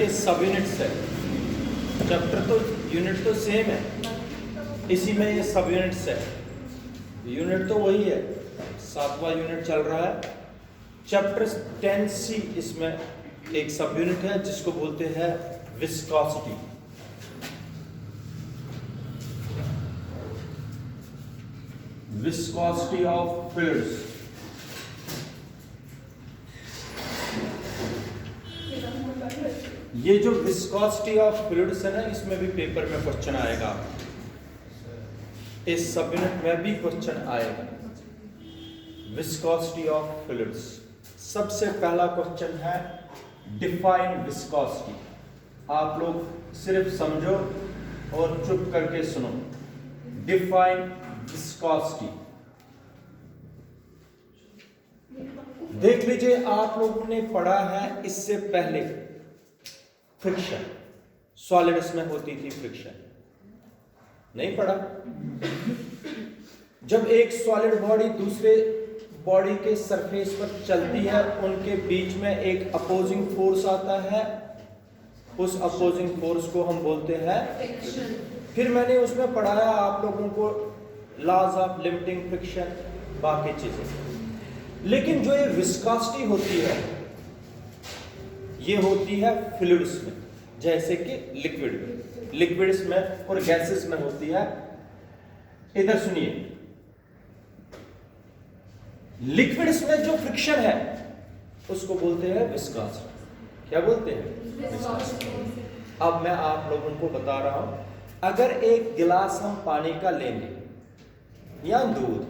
के सब यूनिट्स है। चैप्टर तो यूनिट तो सेम है, इसी में ये सब यूनिट्स है। यूनिट तो वही है, 7वां यूनिट चल रहा है। चैप्टर 10C इसमें एक सब यूनिट है जिसको बोलते हैं विस्कोसिटी। Viscosity of fluids. ये जो विस्कोसिटी ऑफ फ्लूइड्स है ना, इसमें भी पेपर में क्वेश्चन आएगा, इस सब यूनिट में भी क्वेश्चन आएगा। विस्कोसिटी ऑफ फ्लूइड्स, सबसे पहला क्वेश्चन है डिफाइन विस्कोसिटी। आप लोग सिर्फ समझो और चुप करके सुनो। Define viscosity. देख लीजिए, आप लोगों ने पढ़ा है इससे पहले फ्रिक्शन, सॉलिड्स में होती थी फ्रिक्शन, नहीं पढ़ा? जब एक सॉलिड बॉडी दूसरे बॉडी के सरफेस पर चलती है, उनके बीच में एक अपोजिंग फोर्स आता है, उस अपोजिंग फोर्स को हम बोलते हैं फ्रिक्शन। फिर मैंने उसमें पढ़ाया आप लोगों को लॉज ऑफ लिमिटिंग फ्रिक्शन, बाकी चीजें। लेकिन जो ये विस्कोसिटी होती है, ये होती है फ्लूइड्स में, जैसे कि लिक्विड में, लिक्विड्स में और गैसेस में होती है। इधर सुनिए, लिक्विड्स में जो फ्रिक्शन है उसको बोलते हैं विस्कोसिटी। क्या बोलते हैं? अब मैं आप लोगों को बता रहा हूं, अगर एक गिलास हम पानी का लेंगे या दूध,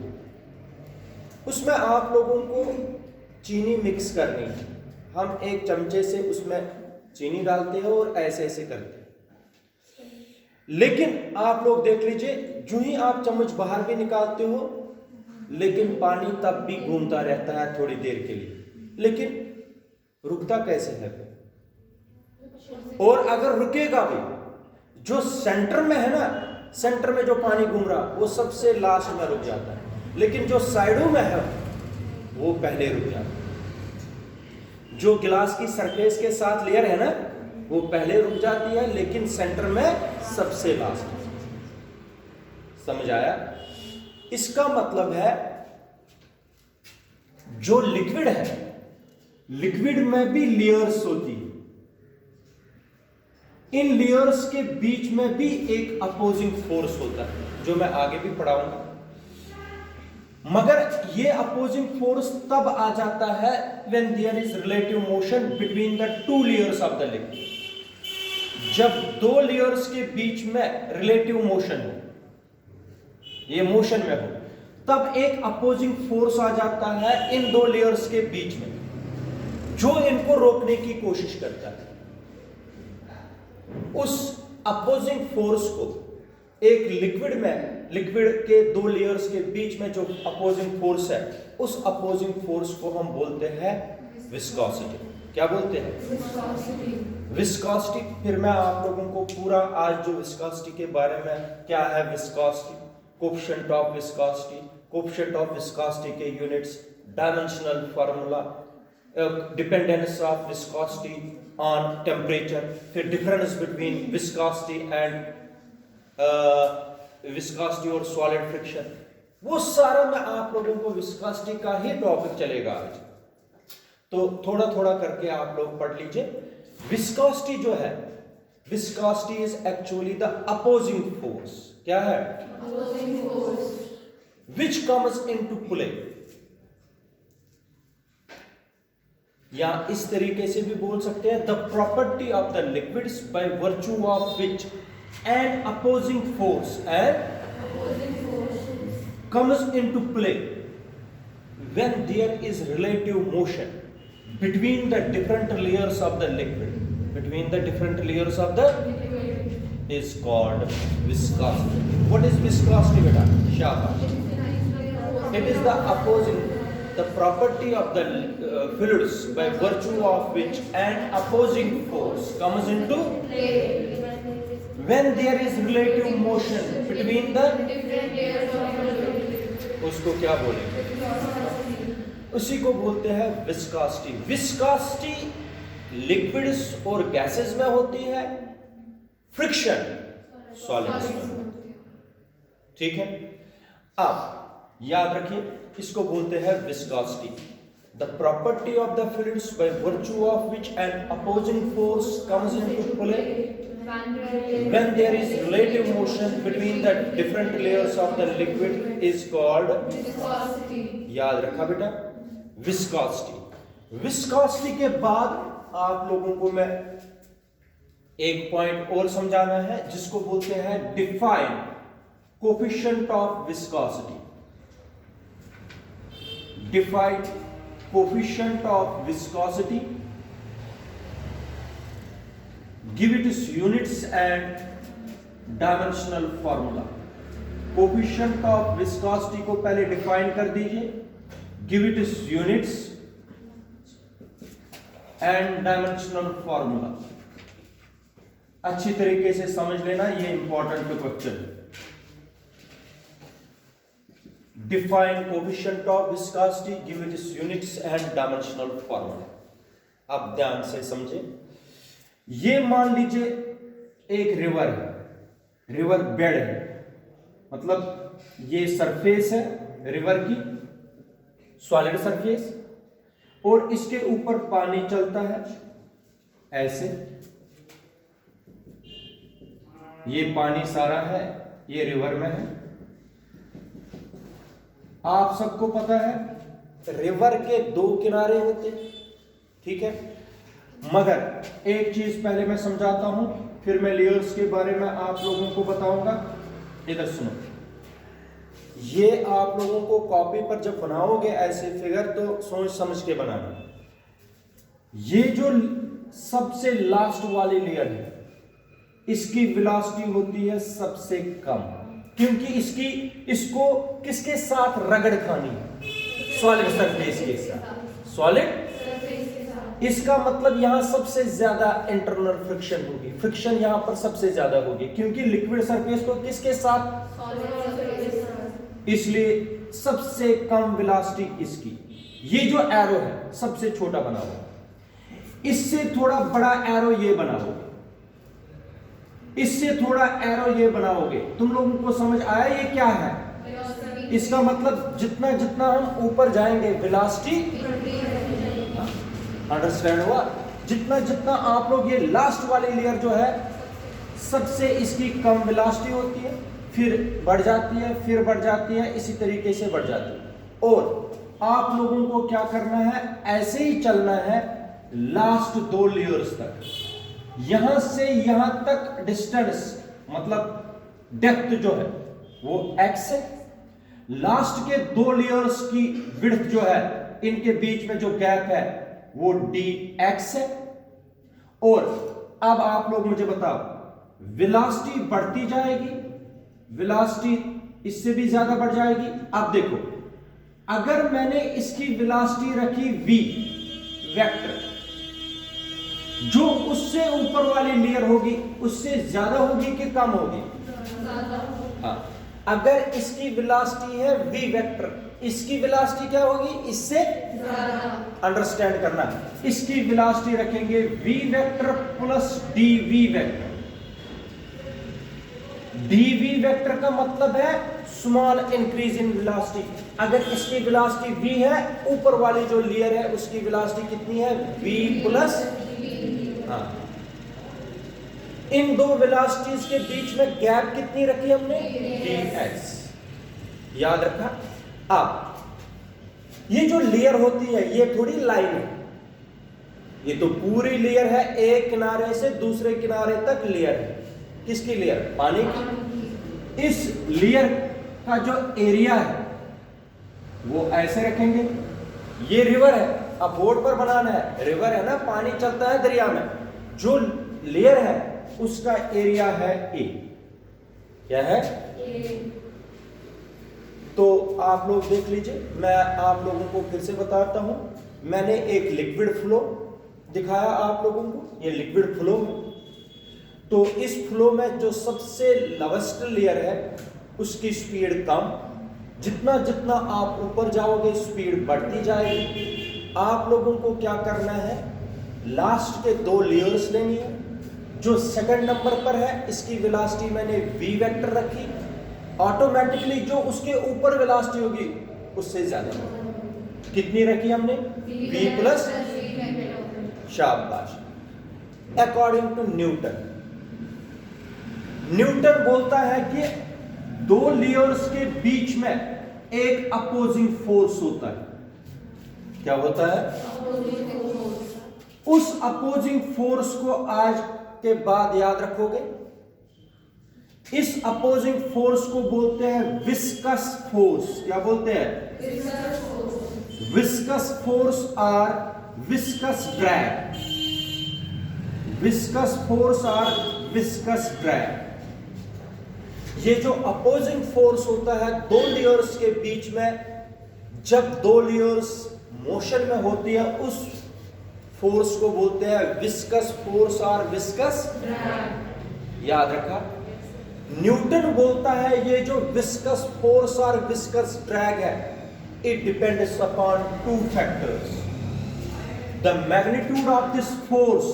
उसमें आप लोगों को चीनी मिक्स करनी है। हम एक चमचे से उसमें चीनी डालते हैं और ऐसे ऐसे करते हैं। लेकिन आप लोग देख लीजिए, जो ही आप चम्मच बाहर भी निकालते हो, लेकिन पानी तब भी घूमता रहता है थोड़ी देर के लिए। लेकिन रुकता कैसे है? और अगर रुकेगा भी, जो सेंटर में है ना, सेंटर में जो पानी घूम रहा, वो सबसे लास्ट में रुक जाता है। लेकिन जो साइडों में है वो पहले रुक जाता है। जो गिलास की सरफेस के साथ लेयर है ना, वो पहले रुक जाती है, लेकिन सेंटर में सबसे लास्ट। समझ आया? इसका मतलब है जो लिक्विड है, लिक्विड में भी लेयर्स होती है। इन लेयर्स के बीच में भी एक अपोजिंग फोर्स होता है, जो मैं आगे भी पढ़ाऊंगा। मगर ये अपोजिंग फोर्स तब आ जाता है when there is relative motion between the two layers of the liquid। जब दो लेयर्स के बीच में रिलेटिव मोशन हो, ये मोशन में हो, तब एक अपोजिंग फोर्स आ जाता है इन दो लेयर्स के बीच में, जो इनको रोकने की कोशिश करता है। उस अपोजिंग फोर्स को एक लिक्विड में, लिक्विड के दो लेयर्स के बीच में जो अपोजिंग फोर्स है, उस अपोजिंग फोर्स को हम बोलते हैं विस्कोसिटी। क्या बोलते हैं? विस्कोसिटी। फिर मैं आप लोगों को पूरा आज जो विस्कोसिटी के बारे में, क्या है viscosity, coefficient of viscosity, coefficient of viscosity के units, dimensional formula, dependence of viscosity on temperature, फिर difference between viscosity and viscosity और सॉलिड फ्रिक्शन, वो सारा मैं आप लोगों को विस्कोसिटी का ही टॉपिक चलेगा आज। तो थोड़ा थोड़ा करके आप लोग पढ़ लीजिए। विस्कोसिटी जो है, viscosity is actually the opposing force. क्या है? Opposing force which comes into play. या इस तरीके से भी बोल सकते हैं, the property of the liquids by virtue of which an opposing force comes into play when there is relative motion between the different layers of the liquid. Between the different layers of the liquid is called viscosity. What is viscosity, beta? Shabash. It is the opposing, the property of the fluids by virtue of which an opposing force comes into play when there is relative motion between the different layers of the liquid। उसको क्या बोलेंगे? उसी को बोलते हैं viscosity. Viscosity liquids और gases में होती है, फ्रिक्शन सॉलिड्स में होती है। ठीक है, अब याद रखिए, इसको बोलते हैं viscosity, the property of the fluids by virtue of which N opposing force comes into play when there is relative motion between the different layers of the liquid is called viscosity। याद रखा बेटा, viscosity. Viscosity के बाद आप लोगों को मैं एक पॉइंट और समझाना है जिसको बोलते हैं define coefficient of viscosity. Define coefficient of viscosity, give it its units and dimensional formula। Coefficient of viscosity को पहले डिफाइन कर दीजिए, give it its units and dimensional formula। अच्छी तरीके से समझ लेना, ये इंपॉर्टेंट क्वेश्चन है। Define coefficient of viscosity, give it its units and dimensional formula। अब ध्यान से समझे, ये मान लीजिए एक रिवर है, रिवर बेड है, मतलब ये सरफेस है रिवर की, सॉलिड सरफेस, और इसके ऊपर पानी चलता है ऐसे। ये पानी सारा है, ये रिवर में है। आप सबको पता है रिवर के दो किनारे होते, ठीक है, मगर एक चीज पहले मैं समझाता हूं, फिर मैं लेयर्स के बारे में आप लोगों को बताऊंगा। इधर सुनो, ये आप लोगों को कॉपी पर जब बनाओगे ऐसे फिगर तो सोच समझ के बनाना। ये जो सबसे लास्ट वाली लेयर है, इसकी वेलोसिटी होती है सबसे कम, क्योंकि इसको किसके साथ रगड़ खानी है? सॉलिड सरफेस के साथ, सॉलिड। इसका मतलब यहां सबसे ज्यादा इंटरनल फ्रिक्शन होगी, फ्रिक्शन यहां पर सबसे ज्यादा होगी, क्योंकि लिक्विड सरफेस को किसके साथ? इसलिए सबसे कम वेलोसिटी इसकी। ये जो एरो है सबसे छोटा बना हुआ, इससे थोड़ा बड़ा एरो ये बनाओगे, इससे थोड़ा एरो ये बनाओगे। तुम लोगों को समझ आया ये क्या है? इसका मतलब जितना जितना हम ऊपर जाएंगे वेलोसिटी, अंडरस्टैंड हुआ? जितना जितना आप लोग, ये लास्ट वाली लेयर जो है सबसे इसकी कम वेलोसिटी होती है, फिर बढ़ जाती है, फिर बढ़ जाती है, इसी तरीके से बढ़ जाती है। और आप लोगों को क्या करना है, ऐसे ही चलना है लास्ट दो लेयर्स तक। यहां से यहां तक डिस्टेंस, मतलब डेप्थ जो है वो x है। लास्ट के दो लेयर्स की विड्थ जो है, इनके बीच में जो गैप है वो dx है। और अब आप लोग मुझे बताओ, वेलोसिटी बढ़ती जाएगी, वेलोसिटी इससे भी ज्यादा बढ़ जाएगी। अब देखो, अगर मैंने इसकी वेलोसिटी रखी v वेक्टर, जो उससे ऊपर वाली लेयर होगी उससे ज्यादा होगी कि कम होगी? हाँ, अगर इसकी वेलोसिटी है v वेक्टर, इसकी वेलोसिटी क्या होगी? इससे अंडरस्टैंड करना, इसकी वेलोसिटी रखेंगे v vector plus dv vector. dv vector का मतलब है स्मॉल इंक्रीज इन वेलोसिटी। अगर इसकी वेलोसिटी v है, ऊपर वाली जो लेयर है उसकी वेलोसिटी कितनी है? v plus. हाँ, इन दो वेलोसिटीज के बीच में गैप कितनी रखी हमने? dx। याद रखा? अब ये जो लेयर होती है ये थोड़ी लाइन है, ये तो पूरी लेयर है, एक किनारे से दूसरे किनारे तक लेयर है। किसकी लेयर? पानी की। इस लेयर का जो एरिया है वो ऐसे रखेंगे। ये रिवर है, अब बोर्ड पर बनाना है, रिवर है ना, पानी चलता है दरिया में, जो लेयर है उसका एरिया है A। क्या है? तो आप लोग देख लीजिए, मैं आप लोगों को फिर से बताता हूं। मैंने एक लिक्विड फ्लो दिखाया आप लोगों को, ये लिक्विड फ्लो है। तो इस फ्लो में जो सबसे लोवेस्ट लेयर है उसकी स्पीड कम, जितना जितना आप ऊपर जाओगे स्पीड बढ़ती जाएगी। आप लोगों को क्या करना है, लास्ट के दो लेयर्स लेनी है। जो सेकंड नंबर पर है इसकी वेलोसिटी मैंने v वेक्टर रखी, ऑटोमेटिकली जो उसके ऊपर वेलोसिटी होगी उससे ज्यादा कितनी रखी हमने, v प्लस, शाबाश। अकॉर्डिंग टू न्यूटन, न्यूटन बोलता है कि दो लेयर्स के बीच में एक अपोजिंग फोर्स होता है। क्या होता है? उस अपोजिंग फोर्स को आज के बाद याद रखोगे। इस अपोजिंग फोर्स को बोलते हैं विस्कस फोर्स। क्या बोलते हैं? विस्कस फोर्स और विस्कस ड्रैग। विस्कस फोर्स और विस्कस ड्रैग, ये जो अपोजिंग फोर्स होता है दो लेयर्स के बीच में, जब दो लेयर्स मोशन में होती है उस फोर्स को बोलते हैं विस्कस फोर्स और विस्कस ड्रैग। याद रखा? न्यूटन बोलता है ये जो विस्कस फोर्स और विस्कस ड्रैग है, it depends upon two factors. The magnitude of this force,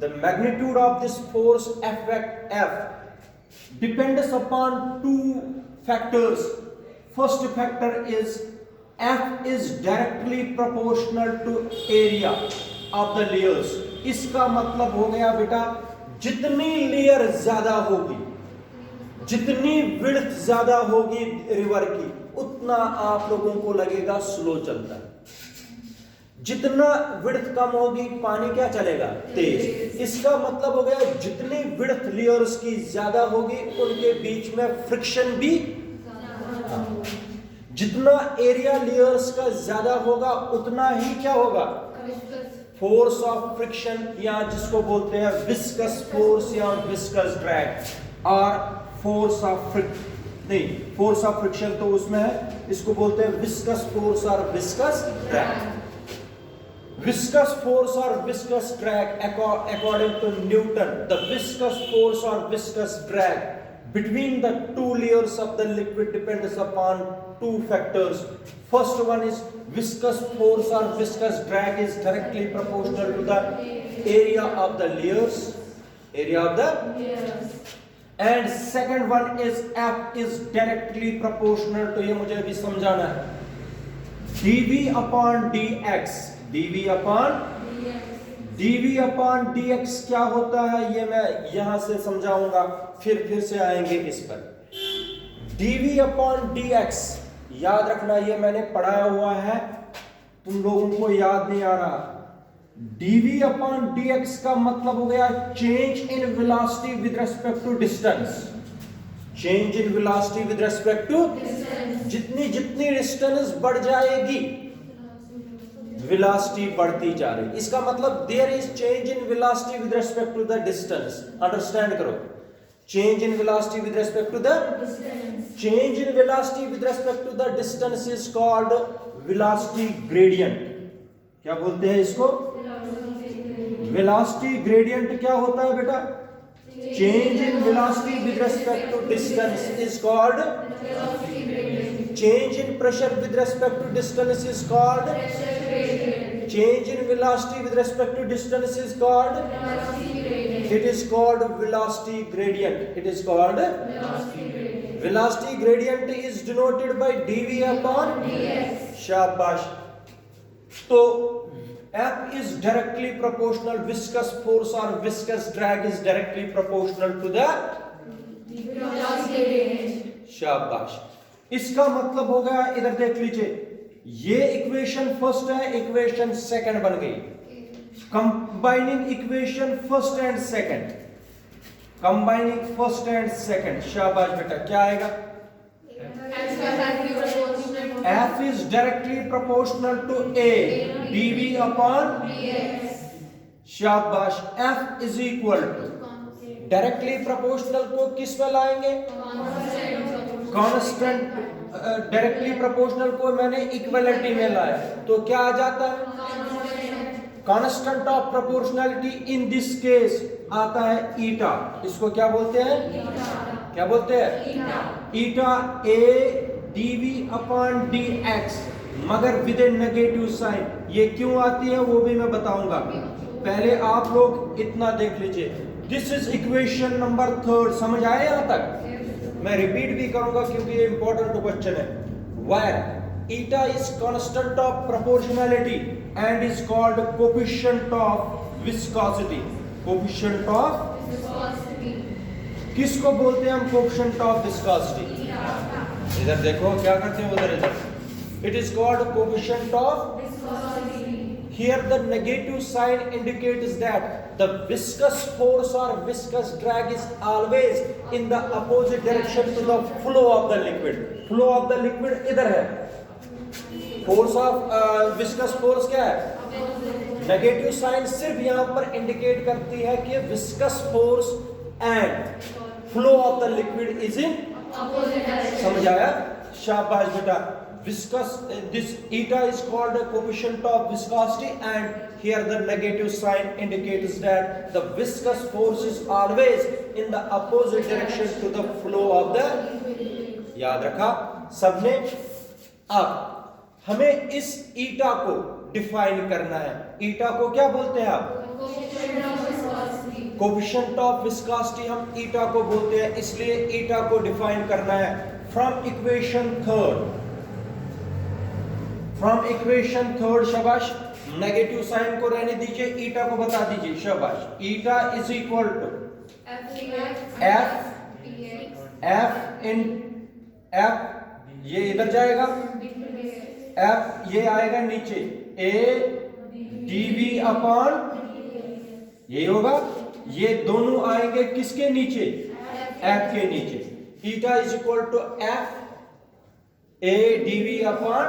the magnitude of this force F depends upon two factors. First factor is F is directly proportional to area of the layers. इसका मतलब हो गया बेटा, जितनी layer ज्यादा होगी, जितनी width ज्यादा होगी रिवर की, उतना आप लोगों को लगेगा स्लो चलता है। जितना विड्थ कम होगी पानी क्या चलेगा, तेज। इसका मतलब हो गया जितनी विड्थ लेयर्स की ज्यादा होगी उनके बीच में फ्रिक्शन भी, जितना एरिया लेयर्स का ज्यादा होगा उतना ही क्या होगा, फोर्स ऑफ फ्रिक्शन, या जिसको बोलते हैं विस्कस फोर्स या विस्कस ड्रैग, और force of force of friction तो उसमें है, इसको बोलते हैं विस्कस फोर्स और viscous drag. Viscous force or viscous drag, according to Newton, the viscous force or viscous drag between the two layers of the liquid depends upon two factors. First one is viscous force or viscous drag is directly proportional to the area of the layers, and second one is F is directly proportional to, ये मुझे अभी समझाना है, dV upon dx। dV upon dx क्या होता है ये मैं यहां से समझाऊंगा, फिर से आएंगे इस पर। dV अपॉन dx याद रखना, ये मैंने पढ़ाया हुआ है, तुम लोगों को याद नहीं आ रहा। dV अपॉन dx का मतलब हो गया change in velocity with respect to distance. Change in velocity with respect to, जितनी डिस्टेंस बढ़ जाएगी वेलोसिटी बढ़ती जा रही। इसका मतलब there is change in velocity with respect to the distance. Understand करो, change in velocity with respect to the distance, change in velocity with respect to the distance is called velocity gradient. क्या बोलते हैं इसको? Velocity gradient क्या होता है बेटा? Change in velocity with respect to distance is called velocity gradient. Change in pressure with respect to distance is called change in velocity with respect to distance is called velocity gradient. It is called velocity gradient. It is called velocity gradient. Velocity gradient is denoted by dV upon dx. शाबाश। तो F is directly proportional, viscous force or viscous drag is directly proportional to the velocity gradient. शाबाश। इसका मतलब हो गया, इधर देख लीजिए, ये इक्वेशन फर्स्ट है, इक्वेशन सेकंड बन गई। Combining equation first and second, combining first and second. शाबाश बेटा, क्या आएगा? F is directly proportional to A dV upon dx। शाबाश। F is equal to, directly proportional को किस में लाएंगे? कांस्टेंट। डायरेक्टली प्रोपोर्शनल को मैंने इक्वलिटी में लाया, तो क्या आ जाता है? Constant of proportionality in this case आता है ईटा। इसको क्या बोलते हैं? क्या बोलते हैं? ईटा ए dV अपॉन dx, मगर विद ए नेगेटिव साइन। ये क्यों आती है वो भी मैं बताऊंगा। पहले आप लोग इतना देख लीजिए, दिस इज इक्वेशन नंबर 3। समझ आए यहां तक? मैं रिपीट भी करूंगा क्योंकि ये इंपॉर्टेंट क्वेश्चन है। Where eta is constant of proportionality and is called coefficient of viscosity. Coefficient of viscosity किसको बोलते हैं हम? Coefficient of viscosity. इधर देखो क्या करते हैं उधर, इधर it is called coefficient of viscosity. Here the negative sign indicates that the viscous force or viscous drag is always in the opposite direction to the flow of the liquid. Flow of the liquid इधर है, force of viscous force क्या है? Negative sign सिर्फ यहाँ पर indicate करती है कि viscous force and flow of the liquid is in opposite direction. समझ आया? शाबाश बेटा। Viscous, this eta is called a coefficient of viscosity, and here the negative sign indicates that the viscous force is always in the opposite direction to the flow of the। याद रखा सबने? अब हमें इस eta को define करना है। eta को क्या बोलते हैं आप? कोफिशिएंट ऑफ विस्कोसिटी हम eta को बोलते हैं, इसलिए eta को डिफाइन करना है फ्रॉम इक्वेशन 3। फ्रॉम इक्वेशन 3 शाबाश। नेगेटिव साइन को रहने दीजिए, ईटा को बता दीजिए। शाबाश। Eta is equal to F in F, ये इधर जाएगा, एफ ये आएगा नीचे, ए डीवी अपॉन, ये होगा, ये दोनों आएंगे किसके नीचे? एफ के नीचे। Eta is equal to F A dv upon.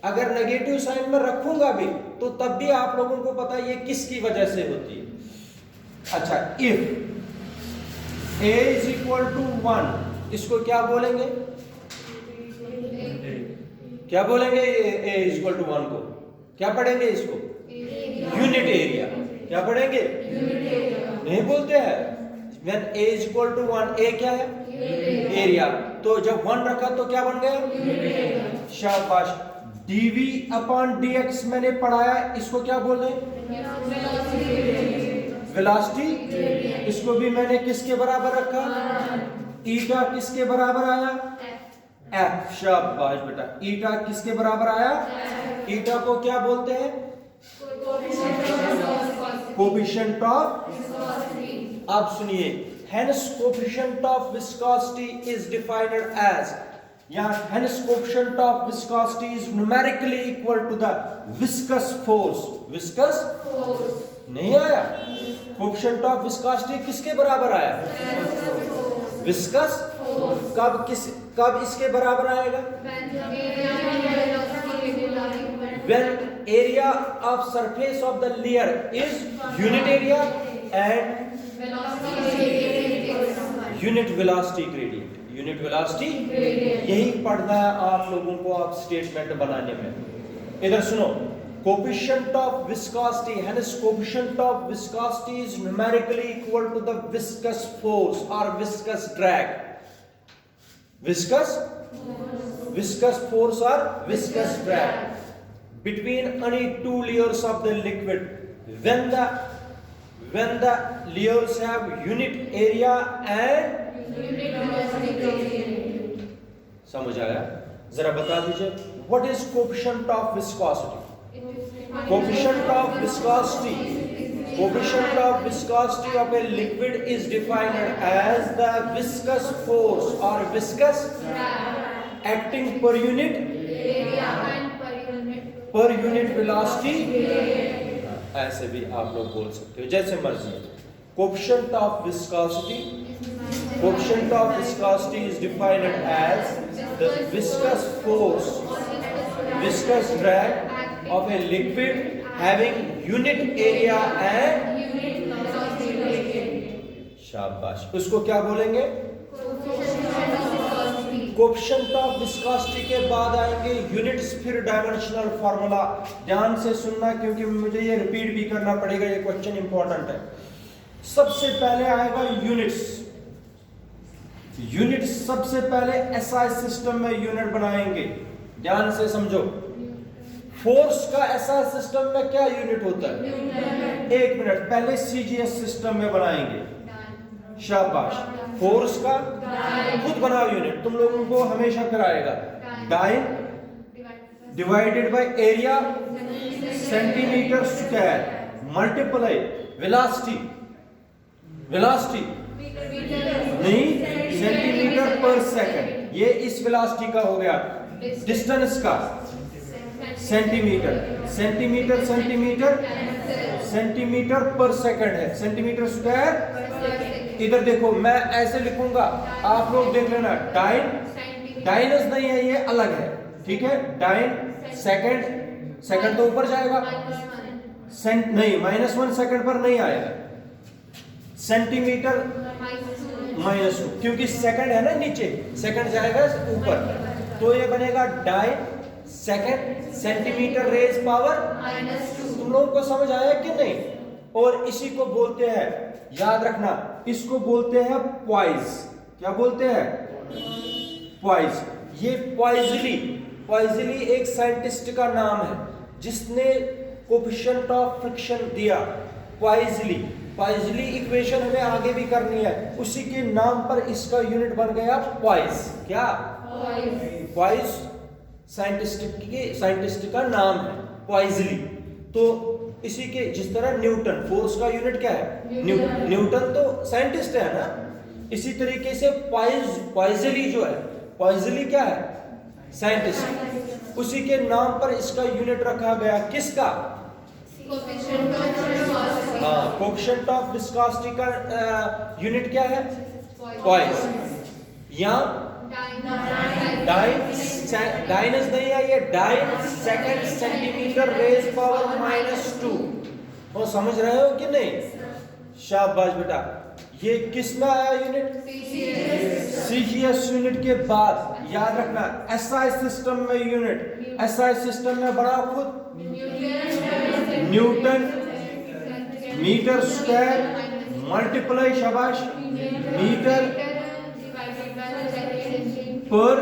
अगर नेगेटिव साइन में रखूंगा भी तो तब भी आप लोगों को पता है ये किसकी वजह से होती है। अच्छा, if A is equal to 1, इसको क्या बोलेंगे? क्या बोलेंगे? ए इज इक्वल टू 1 को क्या पढ़ेंगे? इसको यूनिट एरिया। क्या पढ़ेंगे? नहीं बोलते हैं। When a is equal to 1, a क्या है? एरिया। तो जब 1 रखा तो क्या बन गया? शाबाश। dv अपॉन dx मैंने पढ़ाया, इसको क्या बोल रहे हैं? वेलोसिटी। इसको भी मैंने किसके बराबर रखा? ईटा किसके बराबर आया? एफ। शाबाश बेटा। ईटा किसके बराबर आया? ईटा को क्या बोलते हैं? Coefficient of. अब सुनिए, hence coefficient of viscosity is defined as, hence coefficient of viscosity is numerically equal to the viscous force। viscous force नहीं आया? coefficient of viscosity किसके बराबर आया? viscous force। कब इसके बराबर आएगा? when area of surface of the layer is unit area and unit velocity gradient. Unit velocity यही पढ़ना है आप लोगों को आप स्टेटमेंट बनाने में। इधर सुनो, coefficient of viscosity, hence coefficient of viscosity is numerically equal to the viscous force और विस्कस ड्रैग। विस्कस फोर्स और viscous drag between any two layers of the liquid when the layers have unit area and unit velocity। समझ आया? जरा बता दीजिए, what is coefficient of viscosity? Coefficient of viscosity of a liquid is defined as the viscous force or viscous acting per unit area and per unit velocity। ऐसे भी आप लोग बोल सकते हो, जैसे मर्जी। Coefficient of viscosity is defined as the viscous force, viscous drag of a liquid having unit area and unit velocity. शाबाश। उसको क्या बोलेंगे? कोफिशिएंट ऑफ विस्कोसिटी के बाद आएंगे यूनिट्स, फिर डायमेंशनल फार्मूला। ध्यान से सुनना क्योंकि मुझे ये रिपीट भी करना पड़ेगा, ये क्वेश्चन इंपॉर्टेंट है। सबसे पहले आएगा यूनिट्स। यूनिट्स सबसे पहले एसआई सिस्टम में यूनिट बनाएंगे, ध्यान से समझो। फोर्स का ऐसा सिस्टम में क्या यूनिट होता है? एक मिनट, पहले सीजीएस सिस्टम में बनाएंगे। शाबाश। फोर्स का खुद बनाओ यूनिट, तुम लोगों को हमेशा कराएगा। Dyne divided by area centimetre square multiply velocity, velocity नहीं, सेंटीमीटर पर सेकंड। ये इस वेलोसिटी का हो गया, डिस्टेंस का सेंटीमीटर, सेंटीमीटर सेंटीमीटर सेंटीमीटर पर सेकंड है, सेंटीमीटर स्क्वायर। इधर देखो मैं ऐसे लिखूंगा, आप लोग देख लेना। डाइन, डाइनस नहीं है, ये अलग है, ठीक है। डाइन सेकंड, सेकंड तो ऊपर जाएगा, सेंट नहीं, -1 सेकंड पर नहीं आएगा। सेंटीमीटर -2, क्योंकि सेकंड है ना नीचे, सेकंड जाएगा ऊपर, तो ये बनेगा dyne second centimetre raise power -2। तुम लोगों को समझ आया कि नहीं? और इसी को बोलते हैं, याद रखना, इसको बोलते हैं पॉइज। क्या बोलते हैं? पॉइज। ये पॉइजली, पॉइजली एक साइंटिस्ट का नाम है जिसने कोएफिशिएंट ऑफ फ्रिक्शन दिया। पॉइजली, पॉइजली इक्वेशन हमें आगे भी करनी है, उसी के नाम पर इसका यूनिट बन गया पॉइज। क्या? पॉइज साइंटिस्ट का नाम है, पॉइजली। तो इसी के, जिस तरह न्यूटन, फोर्स का यूनिट क्या है? न्यूटन तो साइंटिस्ट है ना, इसी तरीके से पॉइजली जो है, पॉइजली क्या है? साइंटिस्ट। उसी के नाम पर इसका यूनिट रखा गया, किसका? हाँ, कोएफिशिएंट ऑफ विस्कोसिटी का यूनिट क्या है? पॉइज। या डाइन, डाइनस नहीं है, ये dyne second centimetre raise power -2। वो समझ रहे हो कि नहीं? शाबाश बेटा। ये किस में आया यूनिट? सीजीएस यूनिट के बाद याद रखना एसआई सिस्टम में यूनिट, एसआई सिस्टम में बड़ा खुद न्यूटन मीटर स्क्वायर मल्टीप्लाई, शाबाश, मीटर पर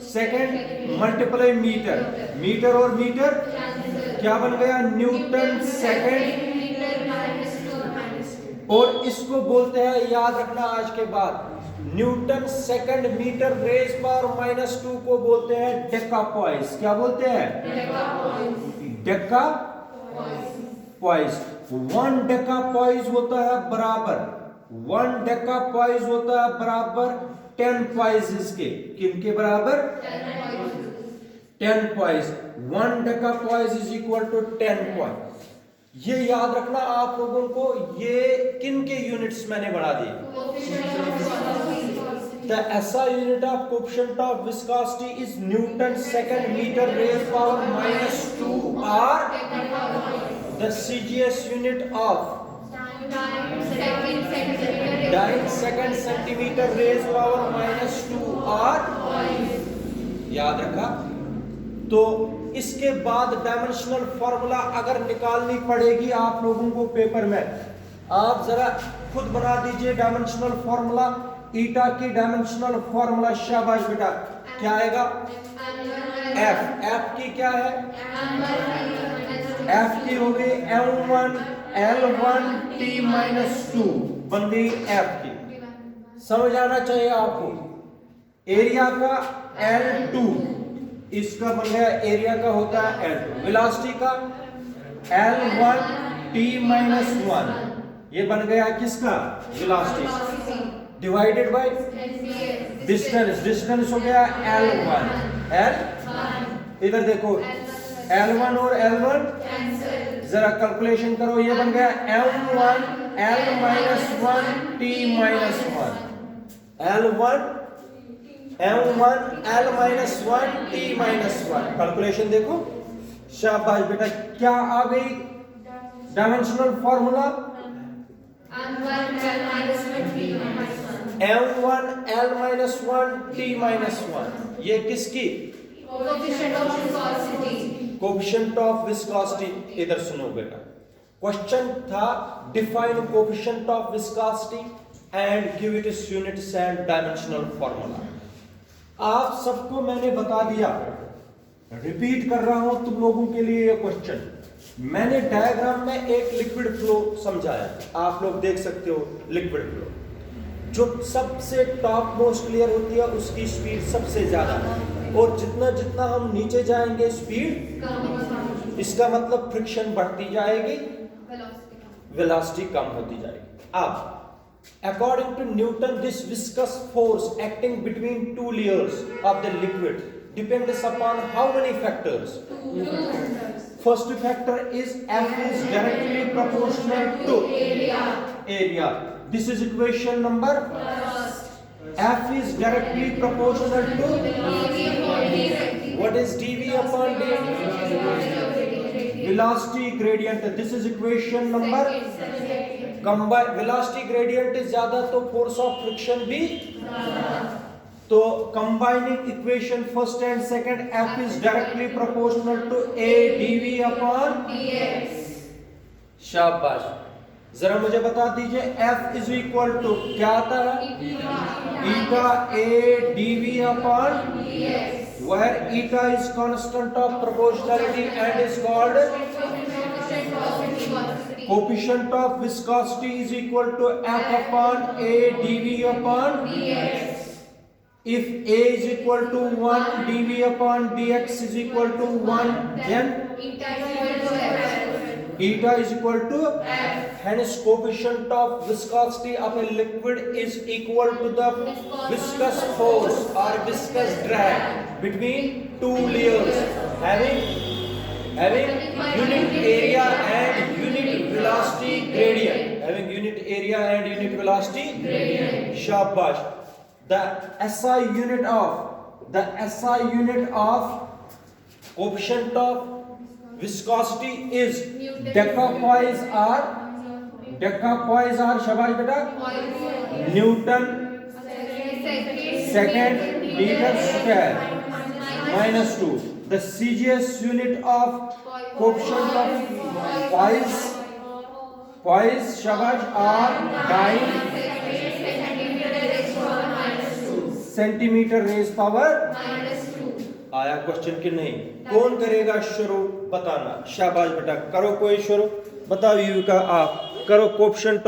सेकंड मल्टीप्लाई मीटर, मीटर और मीटर क्या बन गया? Newton second. और इसको बोलते हैं, याद रखना आज के बाद, newton second metre raise power -2 को बोलते हैं डेकापॉइस। क्या बोलते हैं? डेकापॉइस। 1 डेकापॉइस होता है बराबर, 1 डेकापॉइस होता है बराबर 10 पॉइसेस के। किनके बराबर? 10 poise. 1 decapoise is equal to 10 poise. ये याद रखना आप लोगों को, ये किन के यूनिट्स मैंने बढ़ा दिए? The SI unit of coefficient of viscosity is Newton second meter raised power -2, or the CGS unit of dyne second centimeter raised power -2, or याद रखा। तो इसके बाद डायमेंशनल फॉर्मूला अगर निकालनी पड़ेगी आप लोगों को पेपर में, आप जरा खुद बना दीजिए डायमेंशनल फॉर्मूला। ईटा की डायमेंशनल फॉर्मूला, शाबाश बेटा, क्या आएगा? एफ, एफ की क्या है? एफ की हो गई m1 l1 t-2 बन गई एफ की। समझ आना चाहिए आपको। एरिया का L2, इसका बन गया एरिया का होता है L2। वेलोसिटी का L1 t-1, ये बन गया किसका? Velocity divided by distance, distance हो गया L1, L इधर देखो L1 और L1 जरा कैलकुलेशन करो, ये बन गया M1 L-1 t-1, L1 M1 L-1 t-1। Calculation देखो, शाबाश बेटा। क्या आ गई dimensional formula? M1 L-1 t-1। ये किसकी? Coefficient of viscosity. इधर सुनो बेटा, क्वेश्चन था define coefficient of viscosity and give it it's units and dimensional formula. आप सबको मैंने बता दिया रिपीट कर रहा हूं तुम लोगों के लिए ये क्वेश्चन। मैंने डायग्राम में एक लिक्विड फ्लो समझाया, आप लोग देख सकते हो। लिक्विड फ्लो जो सबसे टॉप मोस्ट लेयर होती है उसकी स्पीड सबसे ज्यादा, और जितना जितना हम नीचे जाएंगे स्पीड, इसका मतलब फ्रिक्शन बढ़ती जाएगी, वेलोसिटी कम होती जाएगी। अब according to Newton, this viscous force acting between two layers of the liquid depends upon how many factors? First factor is F is directly proportional to area. This is equation number. F is directly proportional to what is dV upon dt? Velocity gradient. This is equation number. Combine velocity gradient ज्यादा तो force of friction भी, तो combining equation first and second, F is directly proportional to A dV upon dx। शाबाश, जरा मुझे बता दीजिए F is equal to क्या आता है? Eta A dV upon dx, where eta is constant of proportionality and is called coefficient of viscosity is equal to F upon A dV upon dx. If A is equal to 1, dV upon dx is equal to 1, then eta is equal to F. Hence coefficient of viscosity of a liquid is equal to the viscous force or viscous drag between two layers having unit area and unit velocity gradient, having unit area and unit velocity gradient. Shabash. The SI unit of coefficient of viscosity is decapoise r shabash beta Newton second meter square minus 2. The CGS unit of coefficient of poise shabash r dyne centimetre raise power -2। आया question कि नहीं? कौन करेगा शुरू बताना? शाबाश बेटा, करो कोई शुरू, बताओ युविका, आप करो। कोएफिशिएंट